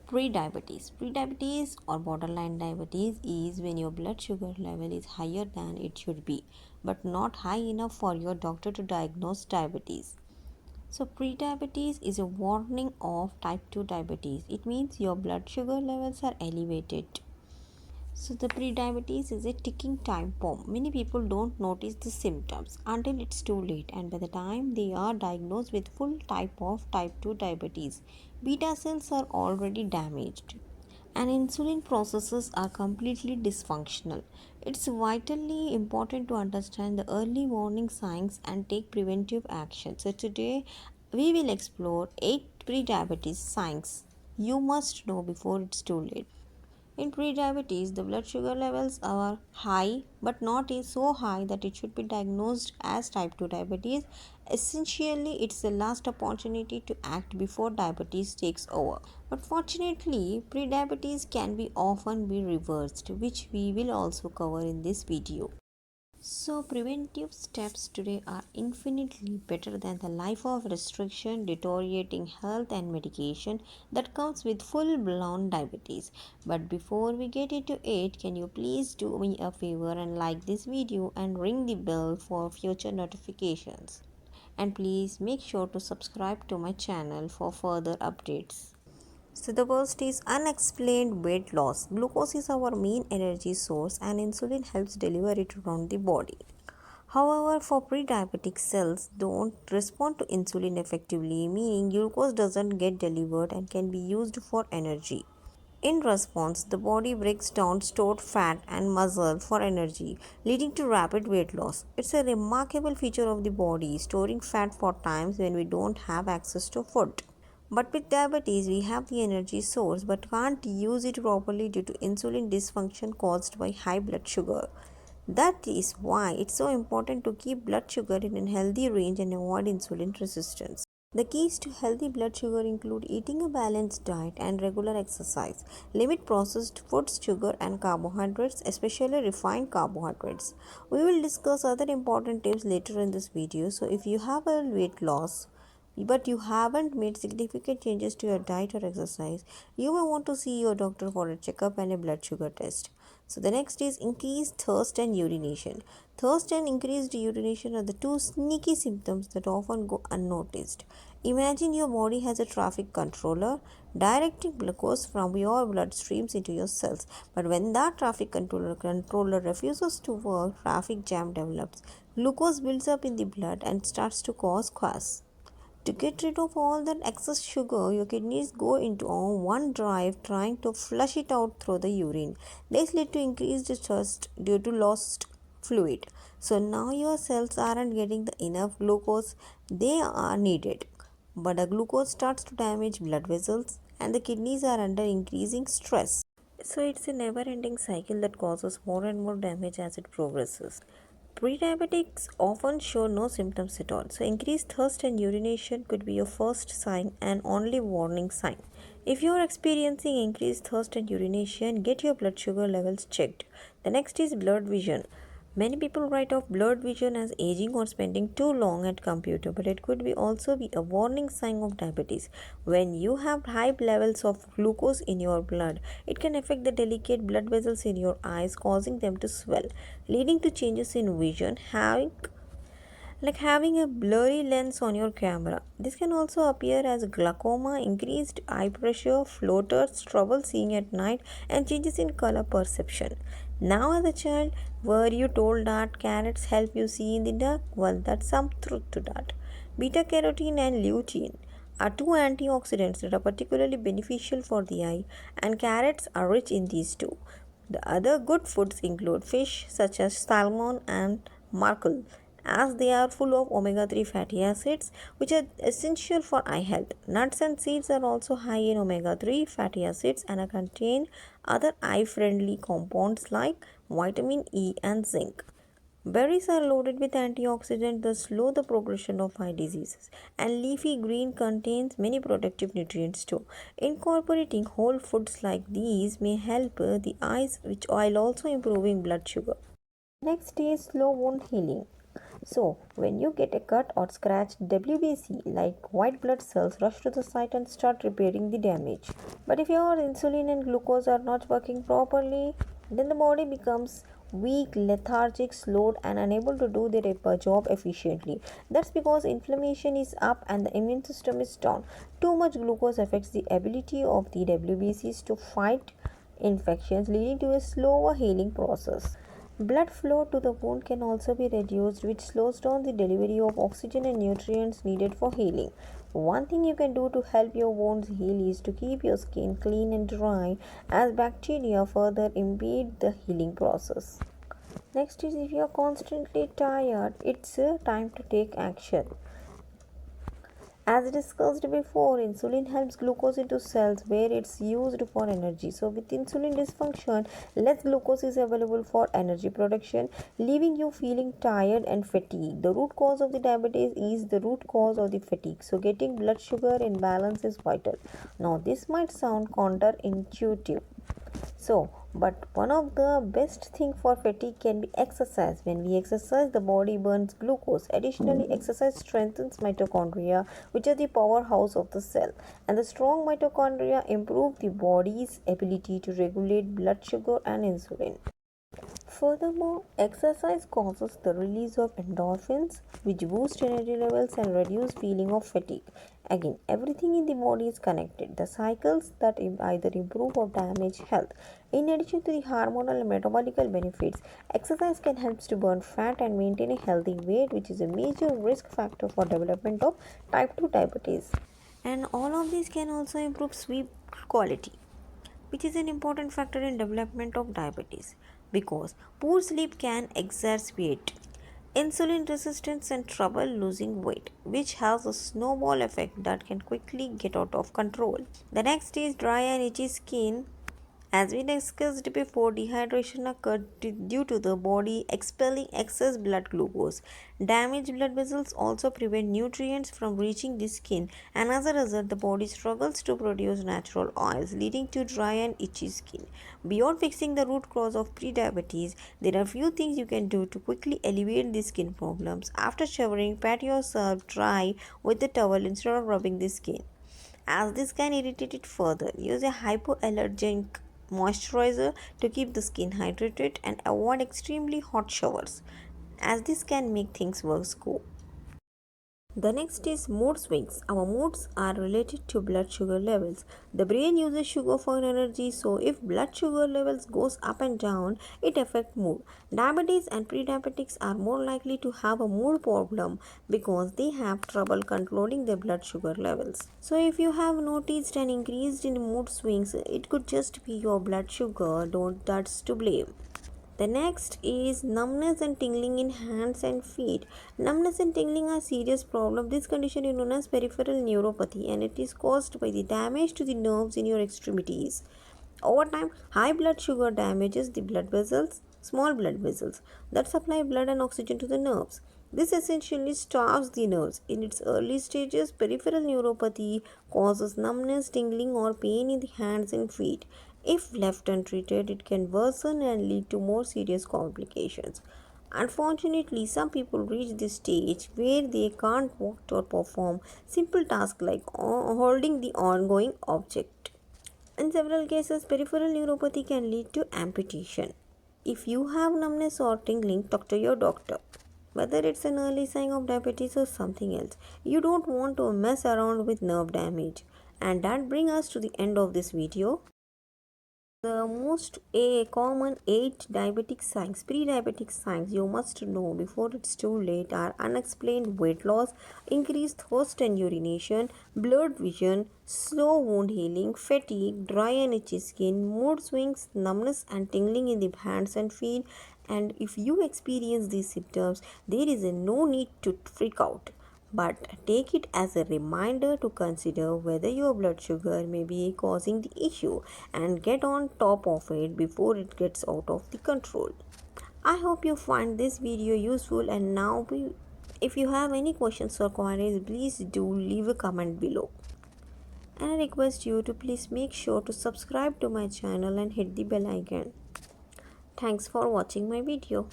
Prediabetes. Prediabetes or borderline diabetes is when your blood sugar level is higher than it should be, but not high enough for your doctor to diagnose diabetes. So, prediabetes is a warning of type 2 diabetes. It means your blood sugar levels are elevated. So, the prediabetes is a ticking time bomb. Many people don't notice the symptoms until it's too late, and by the time they are diagnosed with full type of type 2 diabetes, beta cells are already damaged and insulin processes are completely dysfunctional. It's vitally important to understand the early warning signs and take preventive action. So, today we will explore 8 prediabetes signs you must know before it's too late. In prediabetes, the blood sugar levels are high but not so high that it should be diagnosed as type 2 diabetes. Essentially, it's the last opportunity to act before diabetes takes over. But fortunately, prediabetes can be often be reversed, which we will also cover in this video. So, preventive steps today are infinitely better than the life of restriction, deteriorating health, and medication that comes with full blown diabetes. But before we get into it, can you please do me a favor and like this video and ring the bell for future notifications? And please make sure to subscribe to my channel for further updates. So, the first is unexplained weight loss. Glucose is our main energy source, and insulin helps deliver it around the body. However, for pre-diabetic cells don't respond to insulin effectively, meaning glucose doesn't get delivered and can be used for energy. In response, the body breaks down stored fat and muscle for energy, leading to rapid weight loss. It's a remarkable feature of the body, storing fat for times when we don't have access to food. But with diabetes, we have the energy source but can't use it properly due to insulin dysfunction caused by high blood sugar. That is why it's so important to keep blood sugar in a healthy range and avoid insulin resistance. The keys to healthy blood sugar include eating a balanced diet and regular exercise. Limit processed foods, sugar, and carbohydrates, especially refined carbohydrates. We will discuss other important tips later in this video. So, if you have a weight loss, but you haven't made significant changes to your diet or exercise, you may want to see your doctor for a checkup and a blood sugar test. So the next is increased thirst and urination. Thirst and increased urination are the two sneaky symptoms that often go unnoticed. Imagine your body has a traffic controller directing glucose from your bloodstreams into your cells. But when that traffic controller refuses to work, traffic jam develops. Glucose builds up in the blood and starts to cause gas. To get rid of all that excess sugar, your kidneys go into one drive trying to flush it out through the urine. This leads to increased thirst due to lost fluid. So now your cells aren't getting the enough glucose they are needed. But the glucose starts to damage blood vessels and the kidneys are under increasing stress. So it's a never ending cycle that causes more and more damage as it progresses. Pre-diabetics often show no symptoms at all, so increased thirst and urination could be your first sign and only warning sign. If you are experiencing increased thirst and urination, get your blood sugar levels checked. The next is blurred vision. Many people write off blurred vision as aging or spending too long at computer, but it could be also be a warning sign of diabetes. When you have high levels of glucose in your blood, it can affect the delicate blood vessels in your eyes, causing them to swell, leading to changes in vision, having a blurry lens on your camera. This can also appear as glaucoma, increased eye pressure, floaters, trouble seeing at night, and changes in color perception. Now, as a child, were you told that carrots help you see in the dark? Well, that's some truth to that. Beta carotene and lutein are two antioxidants that are particularly beneficial for the eye, and carrots are rich in these two. The other good foods include fish such as salmon and mackerel, as they are full of omega 3 fatty acids which are essential for eye health. Nuts and seeds are also high in omega 3 fatty acids and contain other eye friendly compounds like vitamin E and zinc. Berries are loaded with antioxidants that slow the progression of eye diseases, and leafy green contains many protective nutrients too. Incorporating whole foods like these may help the eyes while also improving blood sugar. Next is slow wound healing. So, when you get a cut or scratch, WBC, like white blood cells, rush to the site and start repairing the damage. But if your insulin and glucose are not working properly, then the body becomes weak, lethargic, slowed, and unable to do their job efficiently. That's because inflammation is up and the immune system is down. Too much glucose affects the ability of the WBCs to fight infections, leading to a slower healing process. Blood flow to the wound can also be reduced, which slows down the delivery of oxygen and nutrients needed for healing. One thing you can do to help your wounds heal is to keep your skin clean and dry, as bacteria further impede the healing process. Next is, if you are constantly tired, it's time to take action. As discussed before, insulin helps glucose into cells where it's used for energy. So, with insulin dysfunction, less glucose is available for energy production, leaving you feeling tired and fatigued. The root cause of the diabetes is the root cause of the fatigue. So, getting blood sugar in balance is vital. Now, this might sound counterintuitive, but one of the best thing for fatigue can be exercise. When we exercise, the body burns glucose. Additionally, exercise strengthens mitochondria, which are the powerhouse of the cell, and the strong mitochondria improve the body's ability to regulate blood sugar and insulin. Furthermore, exercise causes the release of endorphins, which boost energy levels and reduce feeling of fatigue. Again, everything in the body is connected. The cycles that either improve or damage health. In addition to the hormonal and metabolic benefits, exercise can help to burn fat and maintain a healthy weight, which is a major risk factor for development of type 2 diabetes. And all of these can also improve sleep quality, which is an important factor in development of diabetes, because poor sleep can exacerbate insulin resistance and trouble losing weight, which has a snowball effect that can quickly get out of control. The next is dry and itchy skin. As we discussed before, dehydration occurs due to the body expelling excess blood glucose. Damaged blood vessels also prevent nutrients from reaching the skin, and as a result, the body struggles to produce natural oils, leading to dry and itchy skin. Beyond fixing the root cause of prediabetes, there are few things you can do to quickly alleviate the skin problems. After showering, pat yourself dry with a towel instead of rubbing the skin, as this can irritate it further. Use a hypoallergenic moisturizer to keep the skin hydrated and avoid extremely hot showers, as this can make things worse. The next is mood swings. Our moods are related to blood sugar levels. The brain uses sugar for energy, so if blood sugar levels goes up and down, it affects mood. Diabetes and prediabetics are more likely to have a mood problem because they have trouble controlling their blood sugar levels. So if you have noticed an increase in mood swings, it could just be your blood sugar, don't that's to blame. The next is numbness and tingling in hands and feet. Numbness and tingling are a serious problem. This condition is known as peripheral neuropathy, and it is caused by the damage to the nerves in your extremities. Over time, high blood sugar damages the blood vessels, small blood vessels, that supply blood and oxygen to the nerves. This essentially starves the nerves. In its early stages, peripheral neuropathy causes numbness, tingling, or pain in the hands and feet. If left untreated, it can worsen and lead to more serious complications. Unfortunately, some people reach this stage where they can't walk or perform simple tasks like holding the ongoing object. In several cases, peripheral neuropathy can lead to amputation. If you have numbness or tingling, talk to your doctor. Whether it's an early sign of diabetes or something else, you don't want to mess around with nerve damage. And that brings us to the end of this video. The most common 8 diabetic signs, pre-diabetic signs you must know before it's too late are unexplained weight loss, increased thirst and urination, blurred vision, slow wound healing, fatigue, dry and itchy skin, mood swings, numbness and tingling in the hands and feet. And if you experience these symptoms, there is no need to freak out, but take it as a reminder to consider whether your blood sugar may be causing the issue and get on top of it before it gets out of the control. I hope you find this video useful, and now if you have any questions or queries, please do leave a comment below. And I request you to please make sure to subscribe to my channel and hit the bell icon. Thanks for watching my video.